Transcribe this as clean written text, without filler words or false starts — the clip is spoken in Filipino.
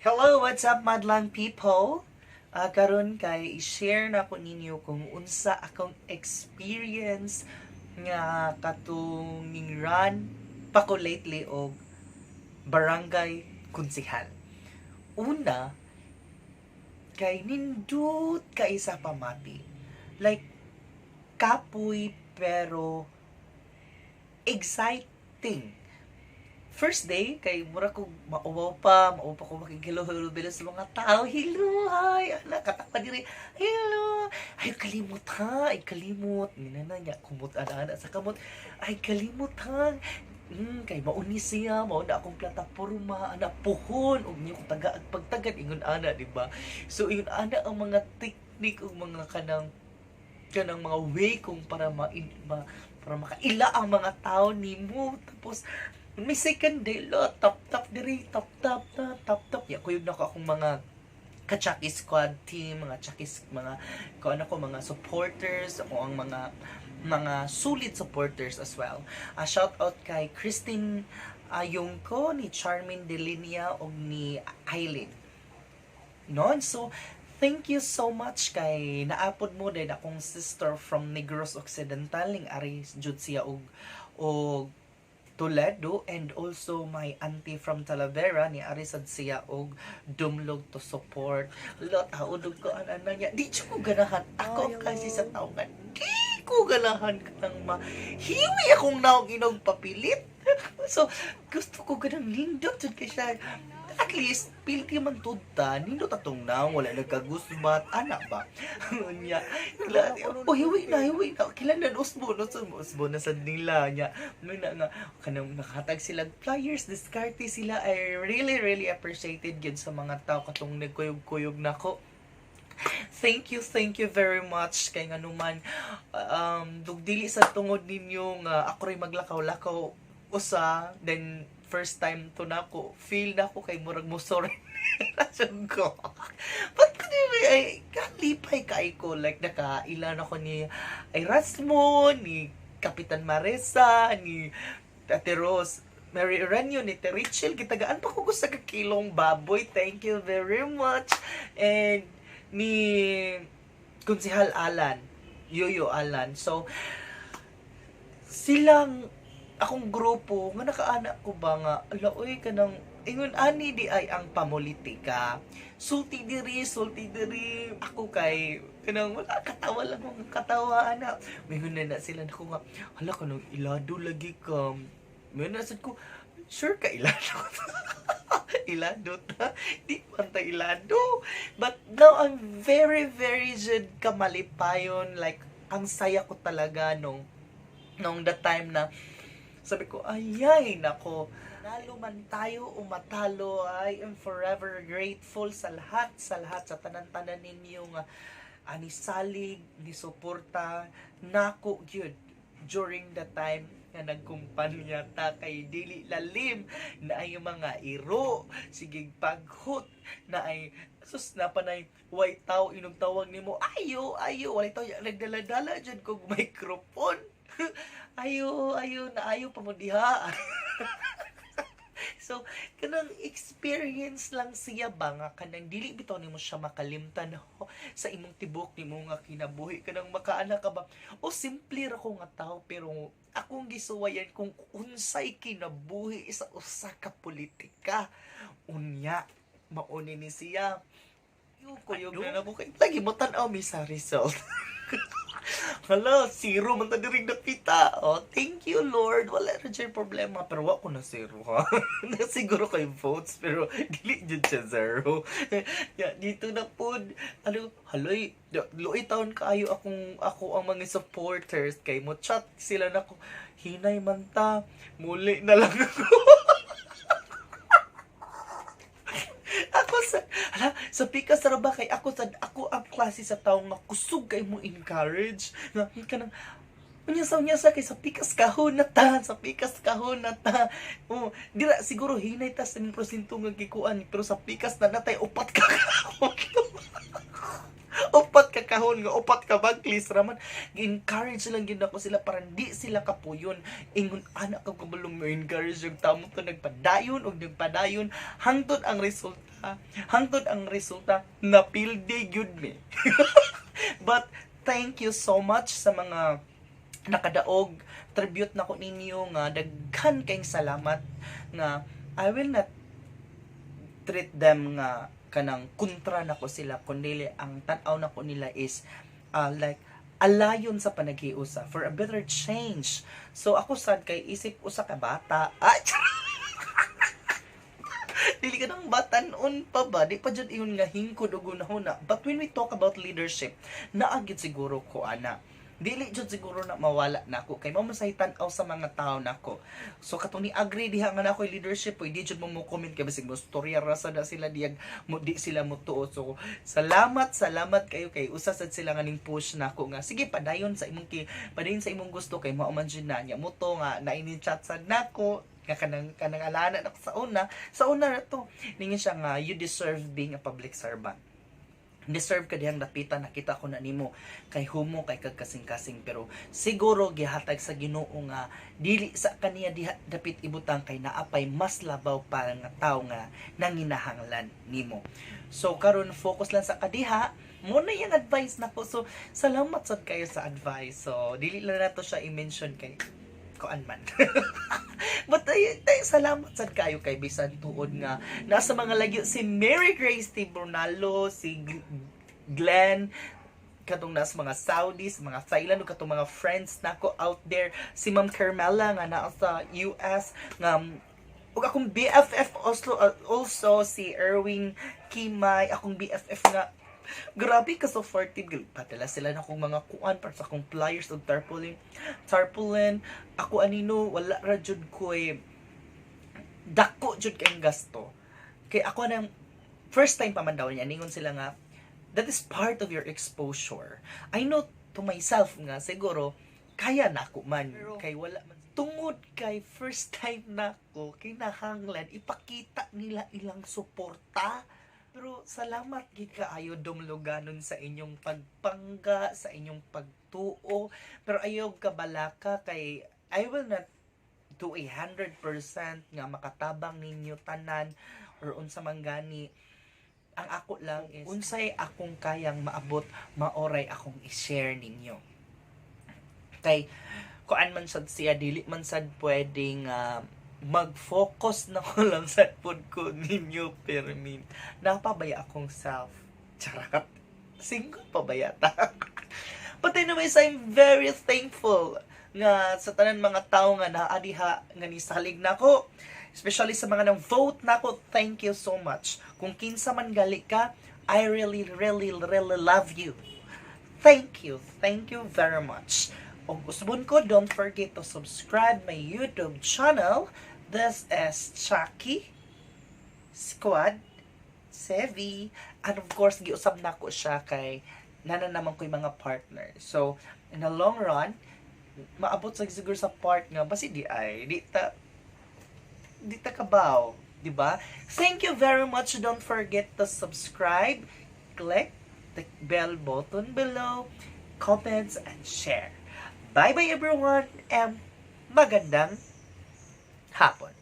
Hello, what's up, madlang people? Karon kay i-share na ko ninyo kung unsa akong experience nga katong run pa ko lately og barangay konsehal. Una, kay nindut ka isa pamati. Like, kapoy pero exciting. First day, kay mura ko mauwaw pa ko makigilo-hilo sa mga tao. Hello, hi, anak, katakpa diri. Hello, ay kalimot ha, ay kalimot. Minana niya, kumot ana sa kamot. Ay kalimot ha. Kay mauni siya, mauna akong plataporma, ana puhon, og niyo kung taga pagtagad ingon ana, di ba? So ingon ana ang mga teknik ug mga kanang mga way kung para makaila ang mga tao nimo. Tapos may second day lo top diri top ya kuyog na ko akong mga ka-Chucky squad team, mga Chucky's mga mga supporters o ang mga sulit supporters as well. Shout out kay Christine Ayungko, ni Charmin Delinia o ni Aileen. Non, so thank you so much kay naapod mo din akong sister from Negros Occidental ning ari jud siya og Toledo, and also my auntie from Talavera ni Arisad siya og dumlog to support. Lot haudog ko ana niya. Di ko ganahan ako kasi sa taongan. Di ko ganahan kanang hiwi akong naong inog papilit. So gusto ko ganang lindot jud kay siya. At least, pilti man tudta, nindot atong na, wala nagkagusmat, anak ba? Nya, hiwi na, kila na usbo na sa nila, nya, muna nga, kanang nakatag sila flyers, diskarte sila, I really appreciated yun sa mga tao, katong nagkuyog-kuyog na ko. Thank you very much kay nga naman dugdili sa tungod ninyo nga ako rin maglakaw-lakaw usa, then first time to na ko, feel na ko kay murag mo sorry rasyon ko. But ay kalipay kay ko, like nakailan ako ni Erasmo, ni Kapitan Maresa, ni Ate Rose, Mary Eranio, ni Terichel, kitagaan pa ko sa kakilong baboy, thank you very much. And ni Konsehal Alan, Yoyo Alan. So silang akong grupo nga nakaanak ko ba nga laoy kanang ingon ani di ay ang pamulitika, sulti diri ako kay kanang wala katawa lang mga katawa ana mingon na sila nako nga hala kanang ilado lagi ka mingon na sad ko sure ka ilado ilado ta di man ta ilado, but now I'm very jud kamalipayon, like ang saya ko talaga nung the time na sabi ko, ayay, nako, nalo man tayo o matalo, I am forever grateful sa lahat, sa tanan-tanan ninyo nga anisalig, ni suporta, nako, yun, during the time nga nagkumpanya ta kay dili lalim na ay mga iro, sigig paghot, na ay sus na panay way tao inog tawag nimo ayo walay tayo nagdala-dala dyan kog microphone. ayo na ayo pa mo diha. So kanang experience lang siya ba nga kanang dili bitaw nimo siya makalimtan sa imong tibok nimo nga kinabuhi, kanang makaana ka ba o simple ra ko nga tao pero akong gisuwayan kung unsay kinabuhi sa usa ka politika unya mauni ni siya yung kuyog na nabo kay lagi mo tan-aw mi sa result. Hala, zero man ta diring nakita. Oh, thank you Lord. Wala ra jay problema pero wa ko na zero ha. Na siguro kay votes pero dili jud siya zero. Ya dito na pod haloy luoy taon kaayo ako ang mga supporters kay mo chat sila nako hinay man ta muli na lang ako. Sa pikas ra ba kay ako ang klase sa tawo nga kusog kay mo encourage nga kanang unya sa kay sa pikas kahon na ta dira siguro hinay ta sa 1% nga gikuan pero sa pikas na natay upat ka kahon. upat ka kahon nga upat ka baglis raman gi-encourage lang gid ako sila para di sila kapuyon ingon anak ka kabalo mo encourage yung tamo to nagpadayon og nagpadayon hangtod ang resulta napildi gyud me. But thank you so much sa mga nakadaog tribute na ko ninyo nga daghan kayong salamat nga I will not treat them nga kanang kontra na ko sila kundi ang tan-aw na ko nila is like alayon sa panaghiusa for a better change. So ako sad kay isip usa ka bata dili ka nang batanon pa ba di pa jud ingon nga hingkod ug hunahuna. But when we talk about leadership naagid siguro ko ana dili jud siguro na mawala nako kay mao say tan-aw sa mga tao nako. So katong ni agree diha nga nakoy leadership oy di jud mo comment kay basig mo storya ra sada sila diag mo di sila mo tuo. So salamat kayo kay usa sad sila nga ning push nako nga sige padayon sa imong gusto kay mao man jud na nya mo to nga naini chat sad nako nga kanang alana nako sa una na to ningon siya nga you deserve being a public servant. Deserve ka dihang dapitan nakita ko na nimo kay humo kay kagkasing-kasing pero siguro gihatag sa Ginoo nga dili sa kaniya diha dapit ibutang kay naapay mas labaw pa nga tawo nga nanginahanglan nimo. So karon focus lang sa kadiha mo na yung advice nako. So salamat sad kayo sa advice. So dili lang nato siya i-mention kay kuan man. But salamat sad kayo kay bisan tuod nga nasa mga lagyo si Mary Grace T. Brunalo, si Glenn katong nasa mga Saudis, mga Thailand ug katong mga friends nako out there, si Ma'am Carmela nga naa sa US nga ug akong BFF also si Erwin Kimay, akong BFF nga grabe ka supportive padala sila na kong mga kuan para sa akong pliers ug tarpaulin ako anino wala ra jud ko dako jud kay gasto kay ako nang first time pa man daw niya ningon sila nga that is part of your exposure. I know to myself nga siguro kaya na ako man kay wala man tungod kay first time nako kinahanglan ipakita nila ilang suporta. Pero salamat gid kaayo dumluganon sa inyong pagpangga, sa inyong pagtuo. Pero ayaw kabalaka kay I will not do 100% nga makatabang ninyo tanan or unsa man gani. Ang ako lang is unsay akong kayang maabot, maoray akong i-share ninyo. Kay kuan man sad siya dili man sad pwedeng mag-focus na ko lang sa food ko ninyo permin. Napabaya akong self. Charot. Single pabaya ta. But anyways, I'm very thankful nga sa tanan mga tao nga naadiha nga nisalig nako. Especially sa mga nang vote nako. Thank you so much. Kung kinsa man gali ka, I really love you. Thank you. Thank you very much. Og usbon ko, don't forget to subscribe my YouTube channel. This is Chucky Squad Sevi. And of course, giusab na ko siya kay nana naman ko yung mga partner. So, in the long run, maabot sa siguro sa part nga, basi di ta kabaw. Diba? Thank you very much. Don't forget to subscribe. Click the bell button below. Comments and share. Bye-bye everyone. And magandang hapon.